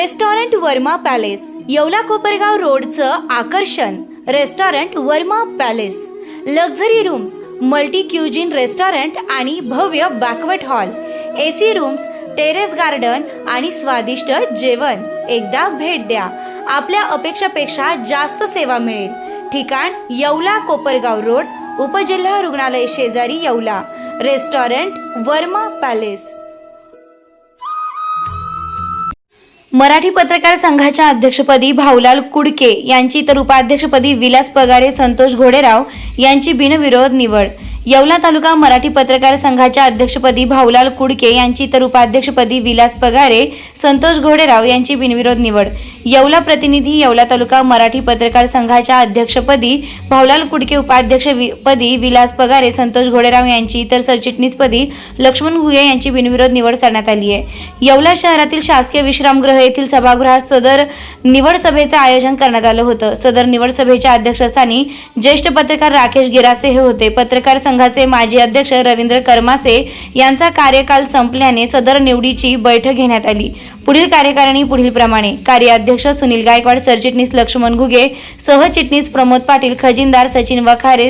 Restaurant Verma palace, Yeola Kopargaon रोडचं आकर्षण. Restaurant Verma palace, luxury rooms, multi cuisine restaurant आणि भव्य banquet hall, AC rooms, terrace garden आणि स्वादिष्ट जेवण. एकदा भेट द्या, आपल्या अपेक्षापेक्षा जास्त सेवा मिळेल. ठिकाण येवला कोपरगाव रोड, उपजिल्हा रुग्णालय शेजारी येवला. Restaurant Verma palace. मराठी पत्रकार संघाच्या अध्यक्षपदी भाऊलाल कुडके यांची तर उपाध्यक्षपदी विलास पगारे, संतोष घोडेराव यांची बिनविरोध निवड. येवला तालुका मराठी पत्रकार संघाच्या अध्यक्षपदी भाऊलाल कुडके यांची तर उपाध्यक्षपदी विलास पगारे, संतोष घोडेराव यांची बिनविरोध निवड. येवला प्रतिनिधी येवला तालुका मराठी पत्रकार संघाच्या अध्यक्षपदी भाऊलाल कुडके, उपाध्यक्षपदी विलास पगारे, संतोष घोडेराव यांची तर सरचिटणीसपदी लक्ष्मण घुगे यांची बिनविरोध निवड करण्यात आली आहे. येवला शहरातील शासकीय विश्रामगृह येथील सभागृहात सदर निवड सभेचे आयोजन करण्यात आलं होतं. सदर निवड सभेच्या अध्यक्षस्थानी ज्येष्ठ पत्रकार राकेश गिरासे हे होते. पत्रकार संघाचे माजी अध्यक्ष रवींद्र करमासे यांचा कार्यकाल संपल्याने सदर निवडीची बैठक घेण्यात आली. पुढील कार्यकारिणी पुढीलप्रमाणे: कार्याध्यक्ष सुनील गायकवाड, सरचिटणीस लक्ष्मण घुगे, सहचिटणीस प्रमोद पाटील, खजिनदार सचिन वखारे,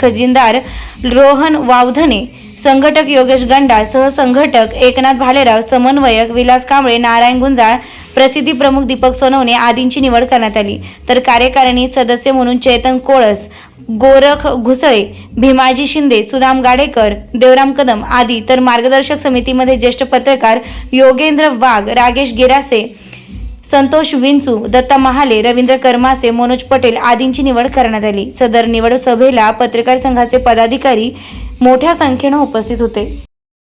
खजिनदार रोहन वावधने, संघटक योगेश गंडा, सहसंघटक एकनाथ भालेराव, समन्वयक विलास कांबळे, नारायण गुंजाळ, प्रसिद्धी प्रमुख दीपक सोनवणे आदींची निवड करण्यात आली. तर कार्यकारिणी सदस्य म्हणून चेतन कोळस, गोरख घुसळे, भीमाजी शिंदे, सुदाम गाडेकर, देवराम कदम आदी, तर मार्गदर्शक समितीमध्ये ज्येष्ठ पत्रकार योगेंद्र वाघ, राकेश गिरासे, संतोष विंचू, दत्ता महाले, रवींद्र करमासे, मनोज पटेल आदींची निवड करण्यात आली. सदर निवड सभेला पत्रकार संघाचे पदाधिकारी मोठ्या संख्येने उपस्थित होते.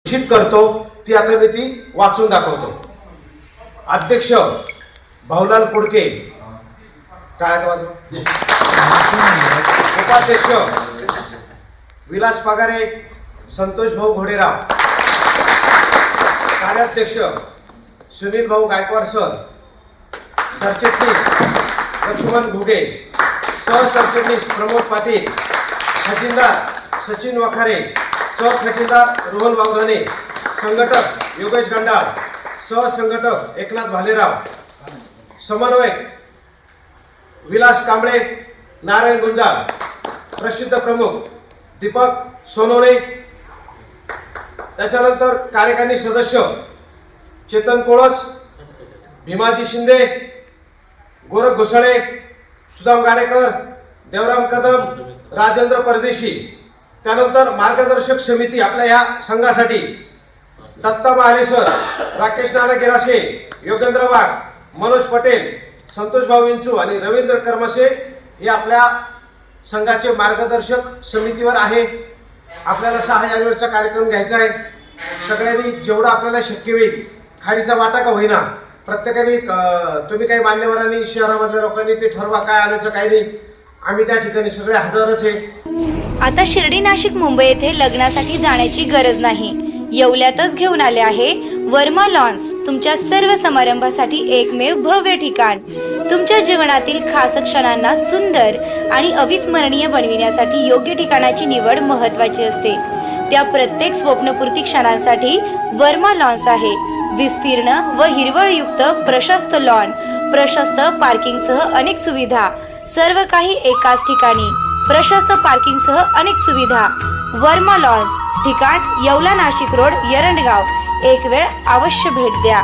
घोषित करतो ती आता मी ती वाचून दाखवतो. अध्यक्ष भाऊलाल कुडके, काय वाजव. उपाध्यक्ष विलास पगारे, संतोष भाऊ घोडेराव. कार्याध्यक्ष सुनील भाऊ गायकवाड सर. सरचिटणीस लक्ष्मण घुगे, सहसरचिटणीस प्रमोद पाटील, खजिनदार सचिन वखारे, सहखजिनदार रोहन वावधने, संघटक योगेश गंडाळ, सहसंघटक एकनाथ भालेराव, समन्वयक विलास कांबळे, नारायण गुंजाळ, प्रसिद्ध प्रमुख दीपक सोनवणे. त्याच्यानंतर कार्यकारिणी सदस्य चेतन कोळस, भीमाजी शिंदे, गोरख घुसळे, सुदाम गाडेकर, देवराम कदम, राजेंद्र परदेशी. त्यानंतर मार्गदर्शक समिती आपल्या या संघासाठी दत्ता महाले सर, राकेश गिरासे, योगेंद्र वाघ, मनोज पटेल, संतोष भाऊ विंचू आणि रवींद्र करमासे हे आपल्या संघाचे मार्गदर्शक समितीवर आहे. आपल्याला 6 जानेवारीचा कार्यक्रम घ्यायचा आहे. सगळ्यांनी जेवढं आपल्याला शक्य होईल खाडीचा वाटा का होईना प्रत्येकाने तुम्ही काही मान्यवरांनी शहरामधल्या लोकांनी ते ठरवा काय आणायचं काय नाही. आम्ही त्या ठिकाणी सगळे हजरच आहे. आता शिर्डी, नाशिक, मुंबई येथे लग्नासाठी जाण्याची गरज नाही. येवल्यातच घेऊन आले आहे वर्मा लॉन्स, तुमच्या सर्व समारंभासाठी एकमेव भव्य ठिकाण. तुमच्या जीवनातील खास क्षणांना सुंदर आणि अविस्मरणीय बनविण्यासाठी योग्य ठिकाणाची निवड महत्त्वाची असते. त्या प्रत्येक स्वप्नपूर्ती क्षणांसाठी वर्मा लॉन्स आहे. विस्तीर्ण व हिरवळयुक्त प्रशस्त लॉन, प्रशस्त पार्किंगसह अनेक सुविधा, सर्व काही एकाच ठिकाणी. प्रशस्त पार्किंगसह अनेक सुविधा. वर्मा लॉन्स, ठिकाण येवला नाशिक रोड, एरंडगाव. एक वेळ अवश्य भेट द्या.